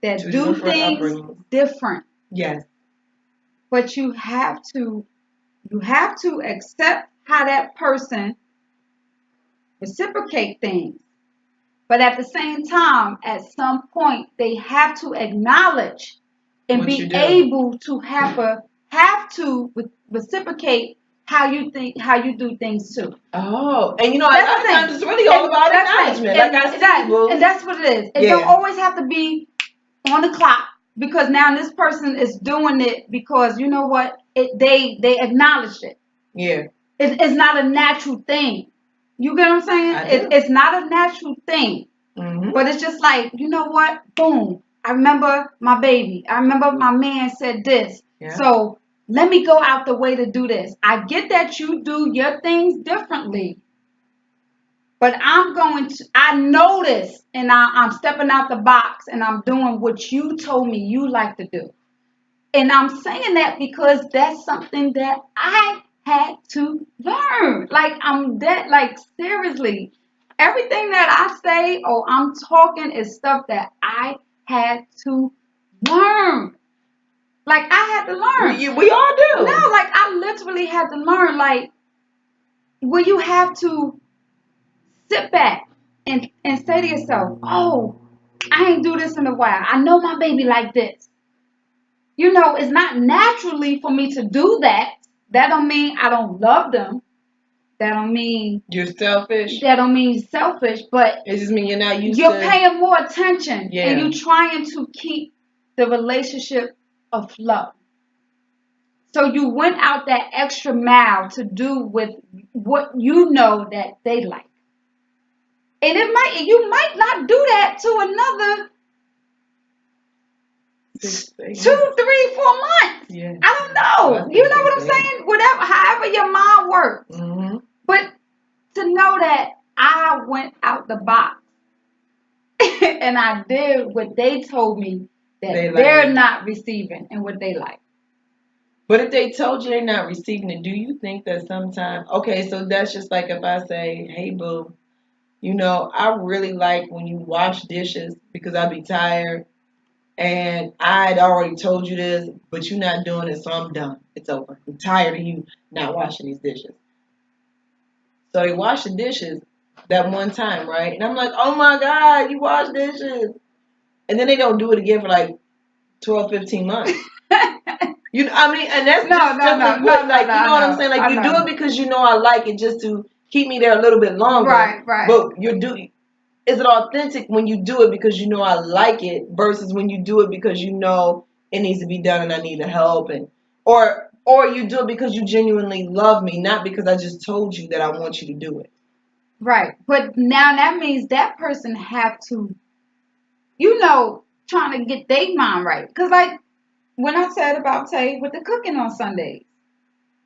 that Two do different things upbringings. different. Yes. But you have to accept how that person reciprocate things. But at the same time, at some point, they have to acknowledge and What you be do. able to have to reciprocate how you do things too. Oh, and a That's lot the of thing. times it's really all about That's the thing. acknowledgement. Like I said, And that's what it is. It Yeah. don't always have to be on the clock because now this person is doing it because you know what? They acknowledged it. Yeah. It's not a natural thing. You get what I'm saying? It's not a natural thing. Mm-hmm. But it's just like, you know what? Boom. I remember my baby. I remember my man said this. Yeah. So let me go out the way to do this. I get that you do your things differently. But I know this and I'm stepping out the box and I'm doing what you told me you like to do. And I'm saying that because that's something that I had to learn. Like seriously, everything that I say or I'm talking is stuff that I had to learn. Like I had to learn. We all do. No, like I literally had to learn. Like where you have to sit back and say to yourself, oh, I ain't do this in a while. I know my baby like this. It's not naturally for me to do that. That don't mean I don't love them. That don't mean you're selfish. That don't mean selfish, but it just means you're not used you're paying more attention and you're trying to keep the relationship afloat. So you went out that extra mile to do with what you know that they like. And you might not do that to another 2, 3, 4 months. Yeah. I don't know. You know what I'm saying? Whatever, however your mind works. Mm-hmm. But to know that I went out the box and I did what they told me that they're not receiving and what they like. But if they told you they're not receiving it, do you think that sometimes, okay, so that's just like if I say, hey, boo, I really like when you wash dishes because I be tired and I'd already told you this, but you're not doing it, so I'm done. It's over. I'm tired of you not washing these dishes. So they wash the dishes that one time, right? And I'm like, oh my God, you wash dishes. And then they don't do it again for like 12, 15 months. And that's no, what I'm saying? Like, you do it because I like it just to keep me there a little bit longer. Right. But is it authentic when you do it because I like it versus when you do it because it needs to be done and I need the help or you do it because you genuinely love me, not because I just told you that I want you to do it. Right. But now that means that person have to, trying to get their mind right. Because like when I said about Tay with the cooking on Sundays,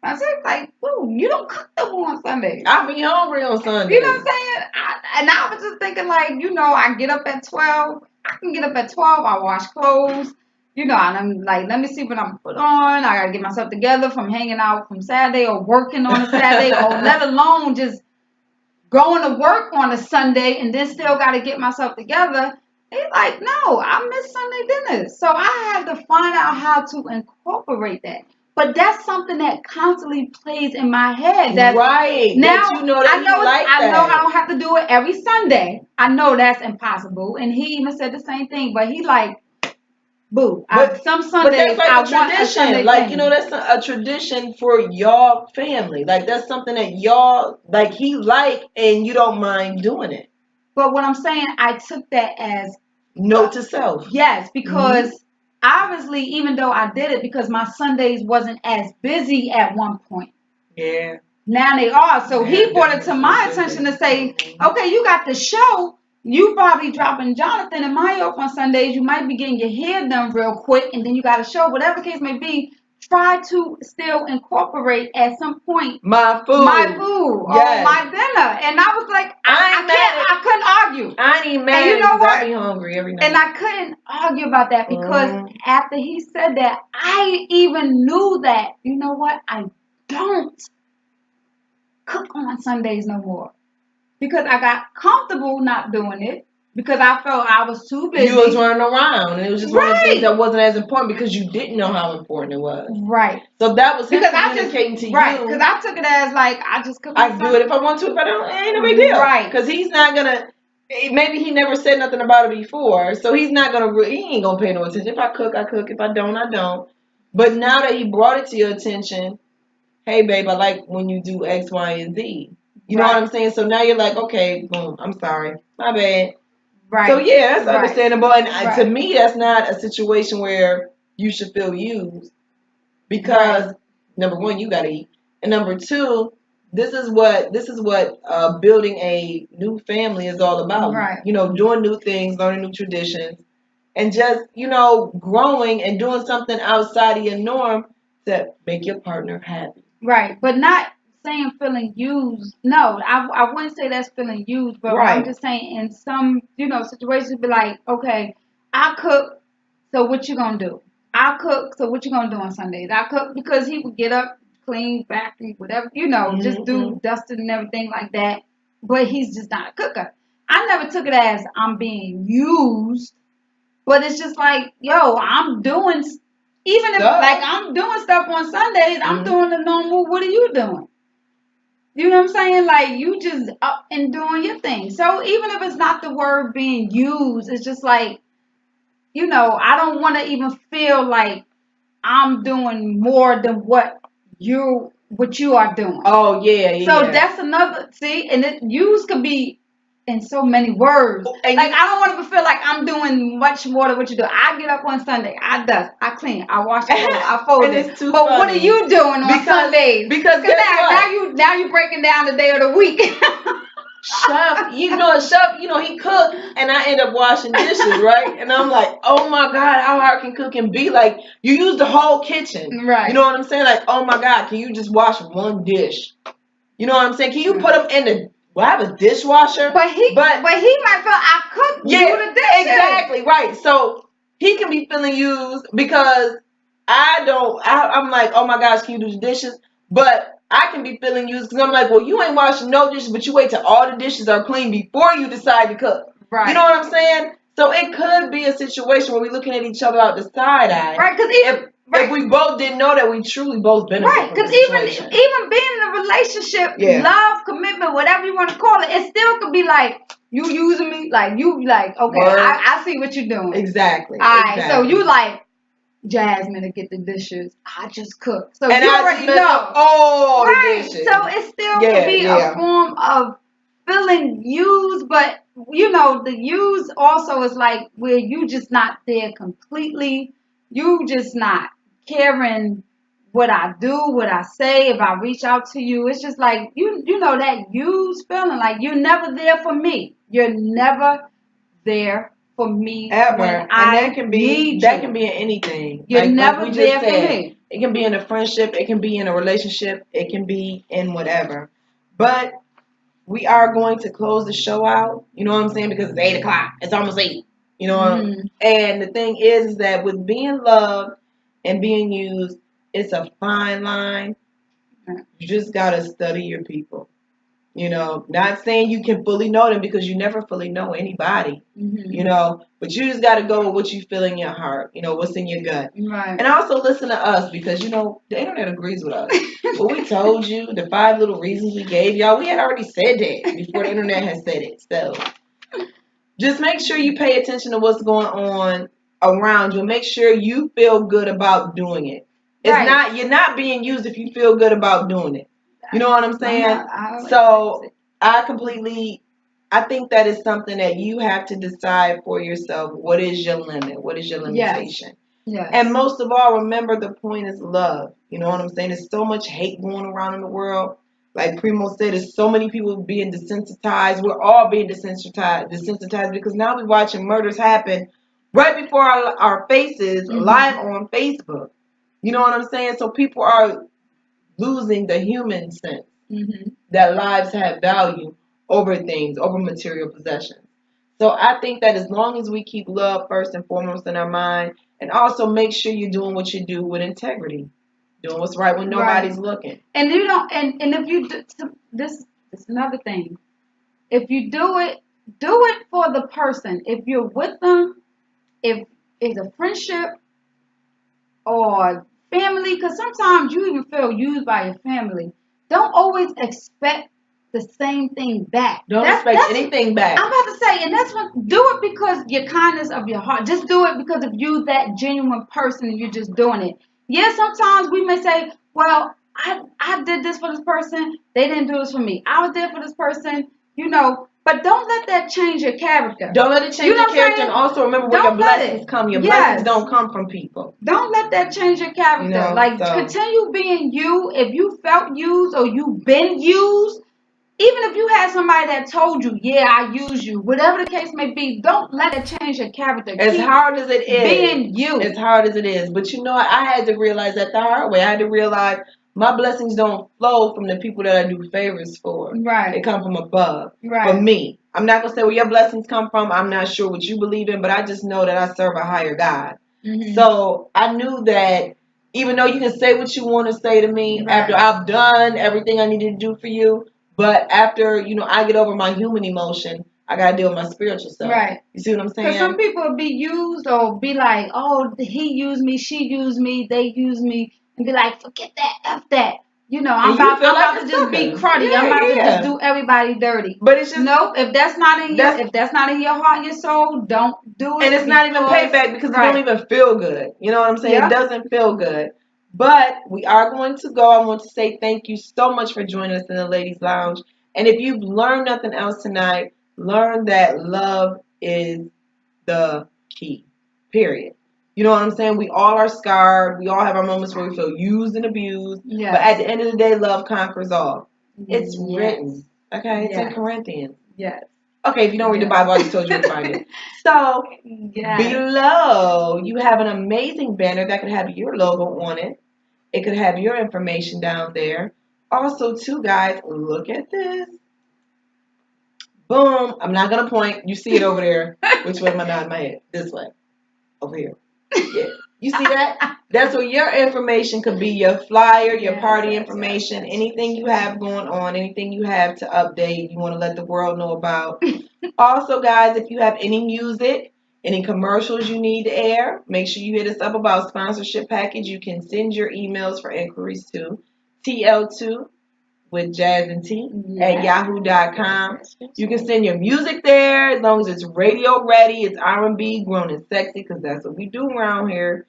I said like, ooh, you don't cook no more on Sundays. I be hungry on Sundays. You know what I'm saying? I was just thinking like, I get up at 12. I can get up at 12. I wash clothes. And I'm like, let me see what I'm put on. I gotta get myself together from hanging out from Saturday or working on a Saturday or let alone just going to work on a Sunday and then still got to get myself together. He's like, no, I miss Sunday dinners. So I have to find out how to incorporate that. But that's something that constantly plays in my head. That's right. Now I know I don't have to do it every Sunday. I know that's impossible. And he even said the same thing. But he like, boo. Some Sundays but that's like I want a Sunday like thing. That's a tradition for y'all family. Like that's something that y'all like. He like, and you don't mind doing it. But what I'm saying, I took that as note to self. Yes, because obviously, even though I did it, because my Sundays wasn't as busy at one point. Yeah. Now they are. So he brought it to my attention to say, okay, you got the show. You probably dropping Jonathan and Maya off on Sundays. You might be getting your hair done real quick, and then you got a show. Whatever the case may be, try to still incorporate at some point my food or my dinner. And I was like, I couldn't argue. I ain't mad. And you know what? I be hungry every night. And I couldn't argue about that because after he said that, I even knew that, you know what? I don't cook on Sundays no more. Because I got comfortable not doing it. Because I felt I was too busy. You was running around, and it was just one of the things that wasn't as important because you didn't know how important it was. Right. So that was him communicating to you. Right. Because I took it as like I just could. I do it if I want to. If I don't, it ain't no big deal. Right. Because he's not gonna. Maybe he never said nothing about it before, so he's not gonna. He ain't gonna pay no attention. If I cook, I cook. If I don't, I don't. But now that he brought it to your attention, hey babe, I like when you do X, Y, and Z. You know what I'm saying? So now you're like, okay, boom. I'm sorry, my bad. Right. So yeah, that's understandable. And to me, that's not a situation where you should feel used because number one, you gotta eat, and number two, this is what building a new family is all about. Right. Doing new things, learning new traditions, and just growing and doing something outside of your norm to make your partner happy. Right, but not saying feeling used. No, I wouldn't say that's feeling used, but I'm just saying in some, situations be like, okay, I cook, so what you gonna do? I cook, so what you gonna do on Sundays? I cook because he would get up, clean, vacuum, whatever, just do dusting and everything like that. But he's just not a cooker. I never took it as I'm being used, but it's just like, yo, I'm doing. Even if I'm doing stuff on Sundays, I'm doing the normal. What are you doing? You know what I'm saying? Like you just up and doing your thing. So even if it's not the word being used, it's just like, I don't want to even feel like I'm doing more than what you are doing. Oh yeah. So that's another and use could be in so many words. And like I don't want to feel like I'm doing much more than what you do. I get up on Sunday, I dust, I clean, I wash clothes, I fold it. But funny. What are you doing on Sundays? Because now you breaking down the day of the week. Chef, he cooked, and I end up washing dishes, right? And I'm like, oh my God, how hard can cooking be? Like, you use the whole kitchen. You Right. know what I'm saying? Like, oh my God, can you just wash one dish? You know what I'm saying? Can you put them in the? Well, I have a dishwasher, But he might feel I could do yeah, the dishes. exactly right. So he can be feeling used because I don't. I'm like, oh my gosh, can you do the dishes? But I can be feeling used because I'm like, well, you ain't washing no dishes, but you wait till all the dishes are clean before you decide to cook. Right. You know what I'm saying? So it could be a situation where we're looking at each other out the side eye. Right, because even if we both didn't know that we truly both benefit right, from the because even situation. being in a relationship, Yeah. love, commitment, whatever you want to call it, it still could be like you using me, like you like okay, I see what you're doing. Exactly. All right, so you like Jasmine to get the dishes. I just cook, so and you I already just mess know. up all Right, the dishes. so it still could be a form of feeling used, but the use also is like where you just not there completely. You just not caring what I do, what I say, if I reach out to you. It's just like you know that used feeling, like you're never there for me. You're never there for me ever, when and I that can be need that you. can be in anything. You're never we just there said, for me. It can be in a friendship, it can be in a relationship, it can be in whatever. But we are going to close the show out. You know what I'm saying? Because it's 8:00. It's almost 8. You know. Mhm. And the thing is that with being loved and being used, it's a fine line. You just gotta study your people. Not saying you can fully know them because you never fully know anybody, but you just got to go with what you feel in your heart, what's in your gut. Right. And also listen to us because, the internet agrees with us. What we told you, the 5 little reasons we gave y'all, we had already said that before the internet had said it. So just make sure you pay attention to what's going on around you and make sure you feel good about doing it. You're not being used if you feel good about doing it. You know what I'm saying? So I think that is something that you have to decide for yourself. What is your limit? What is your limitation? Yes. And most of all, remember the point is love. You know what I'm saying? There's so much hate going around in the world. Like Primo said, there's so many people being desensitized. We're all being desensitized because now we're watching murders happen right before our faces, live on Facebook. You know what I'm saying? So people are losing the human sense that lives have value over things, over material possessions. So I think that as long as we keep love first and foremost in our mind, and also make sure you're doing what you do with integrity, doing what's right when nobody's looking. And you don't, and if you do, this is another thing. If you do it for the person. If you're with them, if it's a friendship or family, because sometimes you even feel used by your family. Don't always expect the same thing back. Don't expect anything back. I'm about to say, and that's what, do it because your kindness of your heart. Just do it because of you, that genuine person, and you're just doing it. Yeah, sometimes we may say, well, I did this for this person. They didn't do this for me. I was there for this person, but don't let that change your character. Don't let it change your character. And also remember where your blessings come. Your blessings don't come from people. Don't let that change your character. Continue being you. If you felt used or you've been used, even if you had somebody that told you, yeah, I use you, whatever the case may be, don't let it change your character. As hard as it is. Being you. As hard as it is. But I had to realize that the hard way. I had to realize my blessings don't flow from the people that I do favors for. Right. They come from above. Right. For me. I'm not going to say where your blessings come from. I'm not sure what you believe in, but I just know that I serve a higher God. So I knew that even though you can say what you want to say to me after I've done everything I needed to do for you, but after, I get over my human emotion, I got to deal with my spiritual self. Right. You see what I'm saying? Because some people be used or be like, oh, he used me, she used me, they used me, and be like, forget that, F that. I'm about to just be cruddy. Yeah, I'm about to just do everybody dirty. But it's just nope. If that's not in your heart and your soul, don't do it. And it's not even payback because it don't even feel good. You know what I'm saying? Yeah. It doesn't feel good. But we are going to go. I want to say thank you so much for joining us in the Ladies Lounge. And if you've learned nothing else tonight, learn that love is the key. Period. You know what I'm saying? We all are scarred. We all have our moments where we feel used and abused. Yes. But at the end of the day, love conquers all. It's written. Okay, it's in Yes. Corinthians. Yes. Okay, if you don't read the Yes. Bible, I just told you to find it. So Yes. below, you have an amazing banner that could have your logo on it. It could have your information down there. Also, too, guys, look at this. Boom. I'm not going to point. You see it over there. Which way am I nodding my head? This way. Over here. Yeah. You see that? That's where your information could be, your flyer, your Yes, party yes, information, yes. anything you have going on, anything you have to update, you want to let the world know about. Also, guys, if you have any music, any commercials you need to air, make sure you hit us up about sponsorship package. You can send your emails for inquiries to TL2 with Jazz and T at Yes. yahoo.com. Yes, yes, You can yes. send your music there as long as it's radio ready, it's R&B, grown and sexy, because that's what we do around here.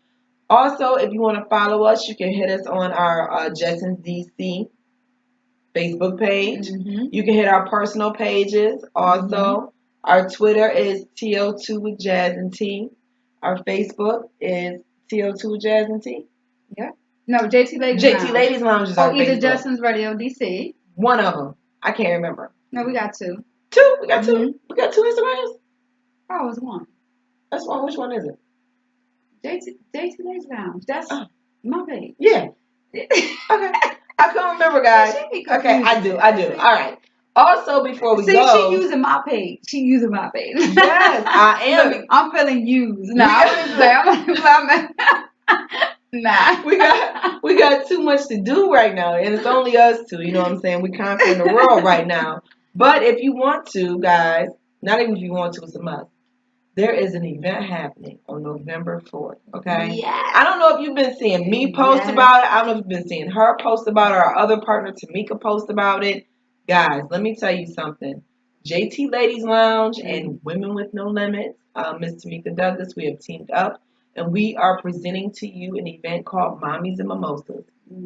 Also, if you want to follow us, you can hit us on our Jetsons DC Facebook page. Mhm. You can hit our personal pages. Also, our Twitter is TO2 with Jazz and T. Our Facebook is TO2 with Jazz and T. Yeah. No, JT Ladies JT Lounge. Ladies Lounge is Oh, our either Facebook. Justin's Radio DC. One of them. I can't remember. No, we got two. Two. We got two. Mhm. We got two Instagrams. Oh, it was one. That's one. Which one is it? JT Ladies Lounge. That's Oh. my page. Yeah. Okay. I can't remember, guys. She be Okay, I confusing. do. I do. All right. Also, before we See, go, she using my page. She using my page. yes, I am. Look, I'm feeling used. Nah, I'm gonna play. Nah. we got too much to do right now, and it's only us two. You know what I'm saying? We're conquering the world right now. But if you want to, guys, not even if you want to, it's a must. There is an event happening on November 4th. Okay. Yes. I don't know if you've been seeing me post Yes. about it. I don't know if you've been seeing her post about it, or our other partner Tamika post about it. Guys, let me tell you something. JT Ladies Lounge and Women with No Limits, Miss Tamika Douglas, we have teamed up and we are presenting to you an event called Mommies and Mimosas.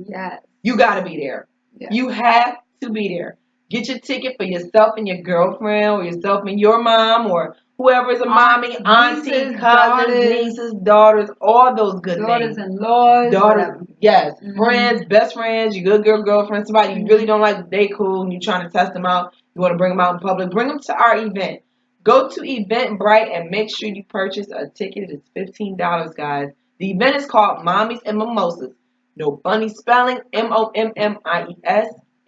Yes. You got to be there. Yes. You have to be there. Get your ticket for yourself and your girlfriend, or yourself and your mom, or whoever is a mommy, auntie, nieces, cousins, daughters, nieces, daughters, all those good names. daughters-in-laws, Daughters, whatever. yes, Mhm. friends, best friends, your good girl, girlfriend, somebody you really don't like, they cool, and you're trying to test them out. You want to bring them out in public, bring them to our event. Go to Eventbrite and make sure you purchase a ticket. It is $15, guys. The event is called Mommies and Mimosas. No funny spelling, Mommies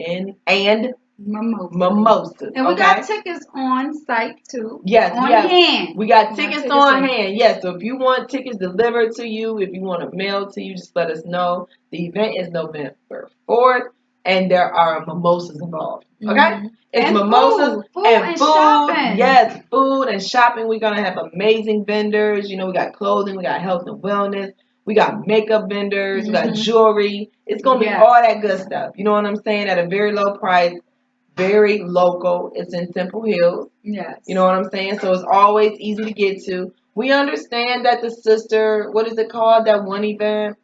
and mimosas. And we Okay? got tickets on site too. Yes, on hand. we got We got tickets tickets on on- hand. Yes, so if you want tickets delivered to you, if you want a mail to you, just let us know. The event is November 4th, and there are mimosas involved. Okay? Mhm. It's And mimosas food and shopping. Yes, food and shopping. We're gonna have amazing vendors. You know, we got clothing, we got health and wellness, we got makeup vendors, we got Mhm. jewelry. It's gonna be Yes. all that good stuff. You know what I'm saying? At a very low price. Very local. It's in Temple Hills. Yes. You know what I'm saying? So it's always easy to get to. We understand that the sister, what is it called? That one event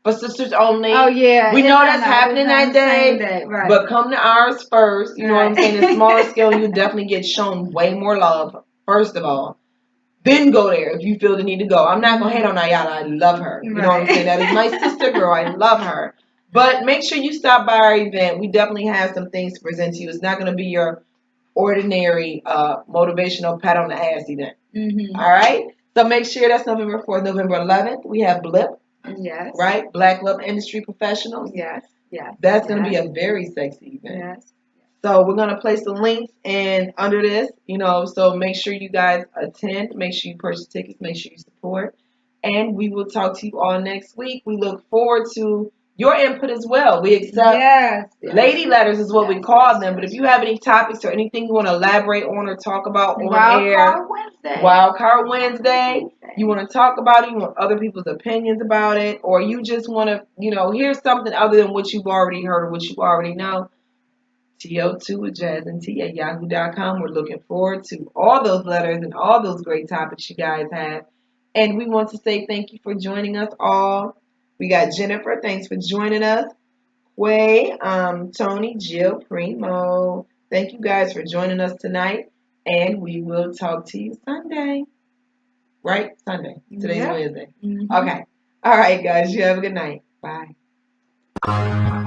for sisters only. Oh yeah. We It's know on that's the- happening it's on that the day. same day. Right. But come to ours first. You know what I'm Right. saying? The smaller scale, you definitely get shown way more love, first of all. Then go there if you feel the need to go. I'm not gonna hate on Ayala. I love her. You know what I'm saying? That is my sister girl. I love her. But make sure you stop by our event. We definitely have some things to present to you. It's not gonna be your ordinary motivational pat on the ass event. Mhm. All right. So make sure that's November 4th, November 11th. We have Blip, Yes. right? Black Love Industry Professionals. Yes. Yes. That's gonna be a very sexy event. Yes. So we're gonna place the links in under this, you know. So make sure you guys attend. Make sure you purchase tickets. Make sure you support. And we will talk to you all next week. We look forward to your input as well. We accept Yes. lady letters is what we Yes, call yes, them. But yes, if you have any topics or anything you want to elaborate on or talk about on Wild air, Card Wednesday. Wild Card Wednesday, you want to talk about it, you want other people's opinions about it, or you just want to, you know, hear something other than what you've already heard or what you already know, TO2 with Jazz and T at yahoo.com. We're looking forward to all those letters and all those great topics you guys have. And we want to say thank you for joining us all. We got Jennifer. Thanks for joining us. Quay, Tony, Jill, Primo. Thank you guys for joining us tonight. And we will talk to you Sunday. Right? Sunday. Today's Yeah. Wednesday. Mhm. Okay. All right, guys. You have a good night. Bye.